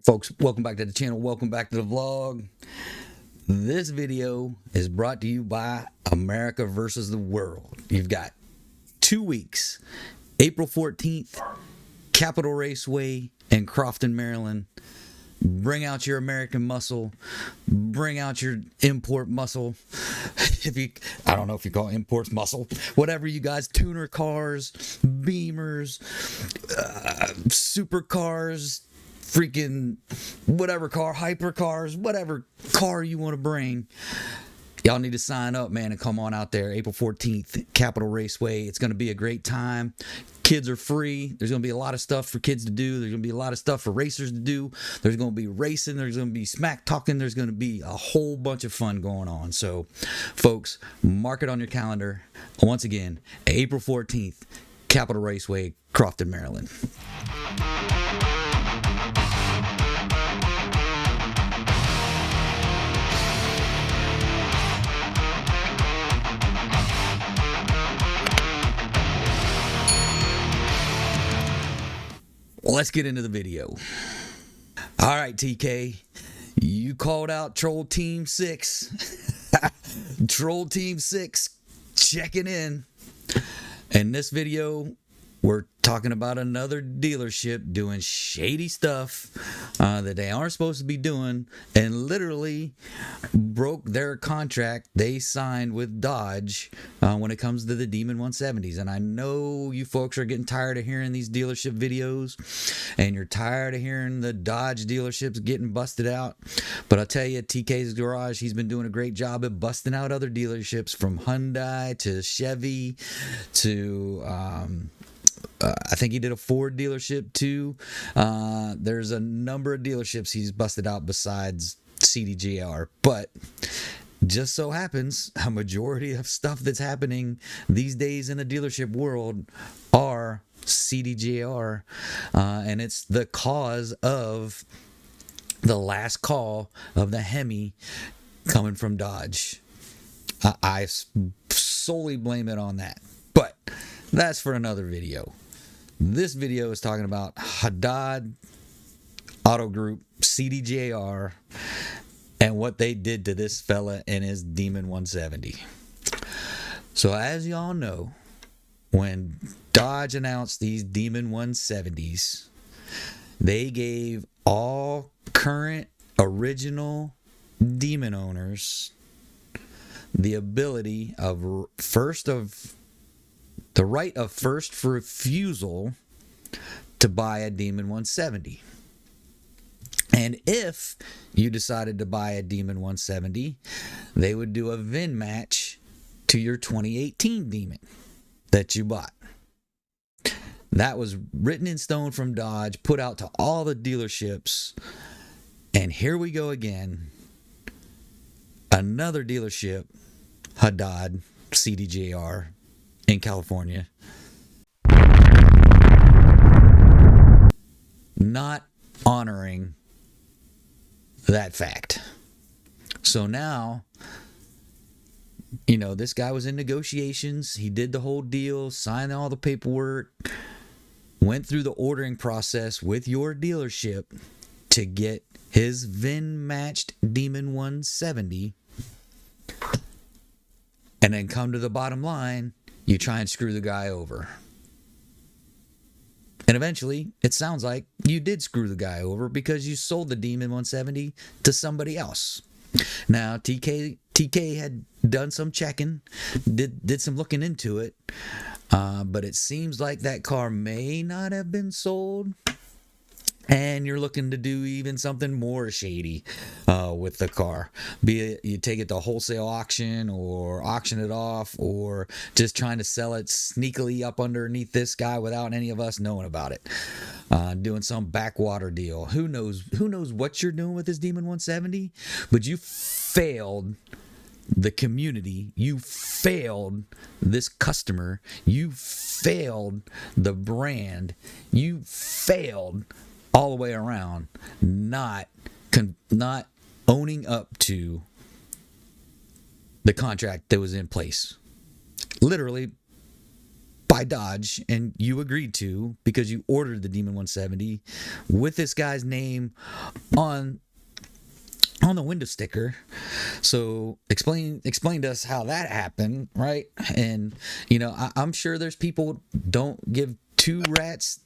Folks, welcome back to the channel. Welcome back to the vlog. This video is brought to you by America versus the world. You've got 2 weeks, April 14th, Capitol Raceway in Crofton, Maryland. Bring out your American muscle. Bring out your import muscle. I don't know if you call imports muscle. Whatever you guys, tuner cars, Beamers, supercars, freaking whatever car, hypercars, whatever car you want to bring. Y'all need to sign up, man, and come on out there. April 14th, Capitol Raceway. It's going to be a great time. Kids are free. There's going to be a lot of stuff for kids to do. There's going to be a lot of stuff for racers to do. There's going to be racing. There's going to be smack talking. There's going to be a whole bunch of fun going on. So, folks, mark it on your calendar. Once again, April 14th, Capitol Raceway, Crofton, Maryland. Let's get into the video. All right, TK, you called out Troll Team 6. Troll Team 6 checking in. In this video, we're talking about another dealership doing shady stuff that they aren't supposed to be doing and literally broke their contract they signed with Dodge when it comes to the Demon 170s. And I know you folks are getting tired of hearing these dealership videos and you're tired of hearing the Dodge dealerships getting busted out. But I'll tell you, TK's Garage, he's been doing a great job at busting out other dealerships from Hyundai to Chevy to I think he did a Ford dealership too. There's a number of dealerships he's busted out besides CDJR. But just so happens a majority of stuff that's happening these days in the dealership world are CDJR. And it's the cause of the last call of the Hemi coming from Dodge. I solely blame it on that. But that's for another video. This video is talking about Haddad Auto Group, CDJR, and what they did to this fella and his Demon 170. So as y'all know, when Dodge announced these Demon 170s, they gave all current original Demon owners the ability of the right of first refusal to buy a Demon 170. And if you decided to buy a Demon 170, they would do a VIN match to your 2018 Demon that you bought. That was written in stone from Dodge, put out to all the dealerships. And here we go again. Another dealership, Haddad, CDJR, in California, not honoring that fact. So now, this guy was in negotiations. He did the whole deal, signed all the paperwork, went through the ordering process with your dealership to get his VIN matched Demon 170, and then come to the bottom line, you try and screw the guy over. And eventually, it sounds like you did screw the guy over because you sold the Demon 170 to somebody else. Now, TK had done some checking, did some looking into it, but it seems like that car may not have been sold. And you're looking to do even something more shady with the car. Be it you take it to wholesale auction or auction it off or just trying to sell it sneakily up underneath this guy without any of us knowing about it. Doing some backwater deal. Who knows what you're doing with this Demon 170? But you failed the community. You failed this customer. You failed the brand. You failed all the way around, not owning up to the contract that was in place. Literally by Dodge, and you agreed to because you ordered the Demon 170 with this guy's name on the window sticker. So explain to us how that happened, right? And I'm sure there's people who don't give two rats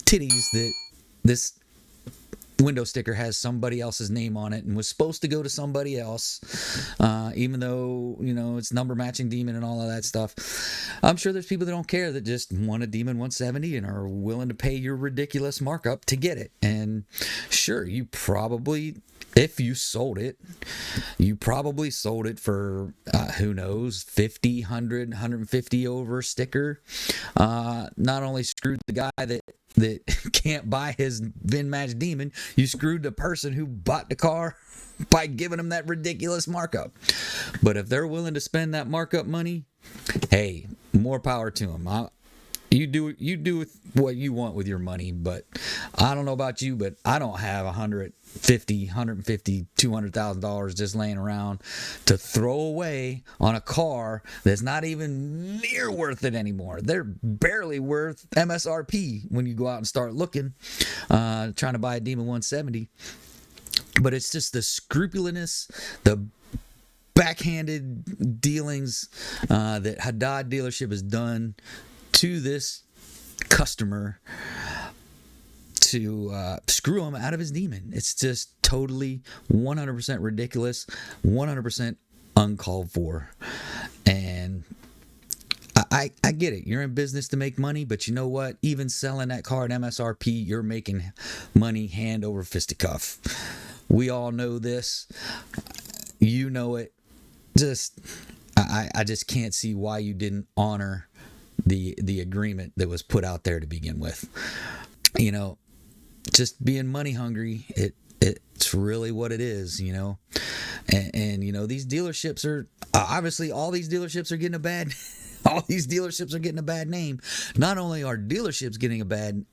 titties that this window sticker has somebody else's name on it and was supposed to go to somebody else, even though it's number matching Demon and all of that stuff. I'm sure there's people that don't care, that just want a Demon 170 and are willing to pay your ridiculous markup to get it. And sure, you probably, if you sold it, you probably sold it for who knows, 50, 100, 150 over sticker. Not only screwed the guy that can't buy his VIN match Demon, you screwed the person who bought the car by giving them that ridiculous markup. But if they're willing to spend that markup money, hey, more power to them. You do what you want with your money, but I don't know about you, but I don't have $200,000 just laying around to throw away on a car that's not even near worth it anymore. They're barely worth MSRP when you go out and start looking, trying to buy a Demon 170. But it's just the scrupulousness, the backhanded dealings that Haddad dealership has done to this customer to screw him out of his Demon. It's just totally 100% ridiculous, 100% uncalled for. And I get it. You're in business to make money, but you know what? Even selling that car at MSRP, you're making money hand over fisticuff. We all know this. You know it. I just can't see why you didn't honor the agreement that was put out there to begin with. Just being money hungry, it's really what it is, and these dealerships are obviously, all these dealerships are getting a bad name. Not only are dealerships getting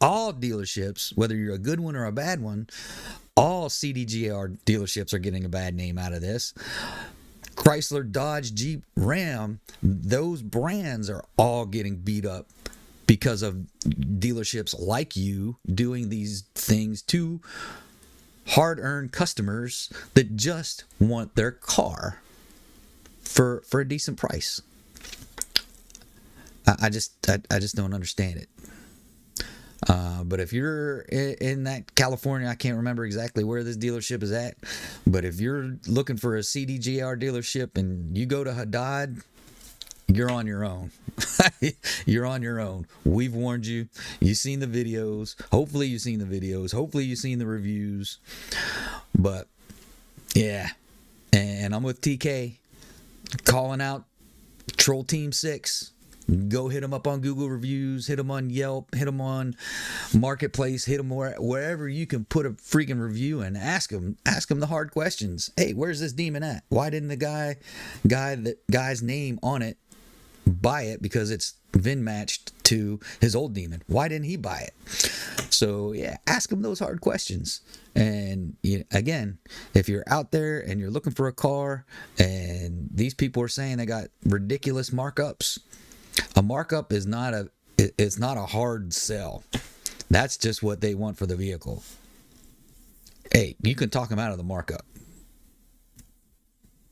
all dealerships, whether you're a good one or a bad one, all CDJR dealerships are getting a bad name out of this. Chrysler, Dodge, Jeep, Ram, those brands are all getting beat up because of dealerships like you doing these things to hard-earned customers that just want their car for a decent price. I just don't understand it. But if you're in that California, I can't remember exactly where this dealership is at, but if you're looking for a CDJR dealership and you go to Haddad, you're on your own. You're on your own. We've warned you. You've seen the videos. Hopefully you've seen the videos. Hopefully you've seen the reviews. But yeah, and I'm with TK calling out Troll Team 6. Go hit them up on Google reviews, hit them on Yelp, hit them on Marketplace, hit them wherever you can put a freaking review and ask them the hard questions. Hey, where's this Demon at? Why didn't the guy's name on it buy it? Because it's VIN matched to his old Demon. Why didn't he buy it? So yeah, ask them those hard questions. And again, if you're out there and you're looking for a car and these people are saying they got ridiculous markups, a markup is not a hard sell. That's just what they want for the vehicle. Hey, you can talk them out of the markup.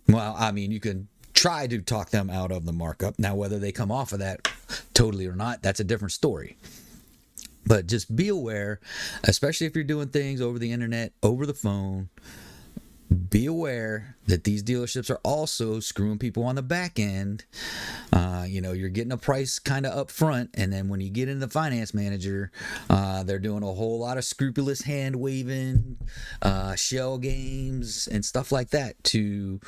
Well, I mean, you can try to talk them out of the markup. Now, whether they come off of that totally or not, that's a different story. But just be aware, especially if you're doing things over the internet, over the phone, be aware that these dealerships are also screwing people on the back end. You're getting a price kind of up front, and then when you get into the finance manager, they're doing a whole lot of scrupulous hand waving, shell games, and stuff like that to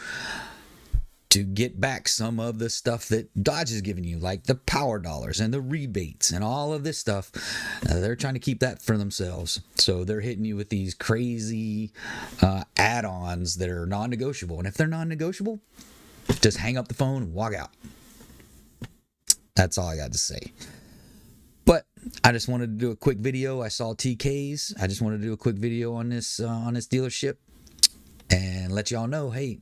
get back some of the stuff that Dodge is giving you, like the power dollars and the rebates and all of this stuff. They're trying to keep that for themselves. So they're hitting you with these crazy add-ons that are non-negotiable. And if they're non-negotiable, just hang up the phone and walk out. That's all I got to say. But I just wanted to do a quick video. I saw TK's. I just wanted to do a quick video on this dealership and let y'all know, hey,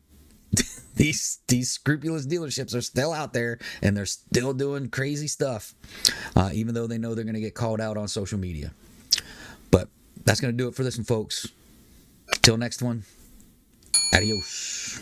these scrupulous dealerships are still out there, and they're still doing crazy stuff, even though they know they're going to get called out on social media. But that's going to do it for this one, folks. Till next one, adios.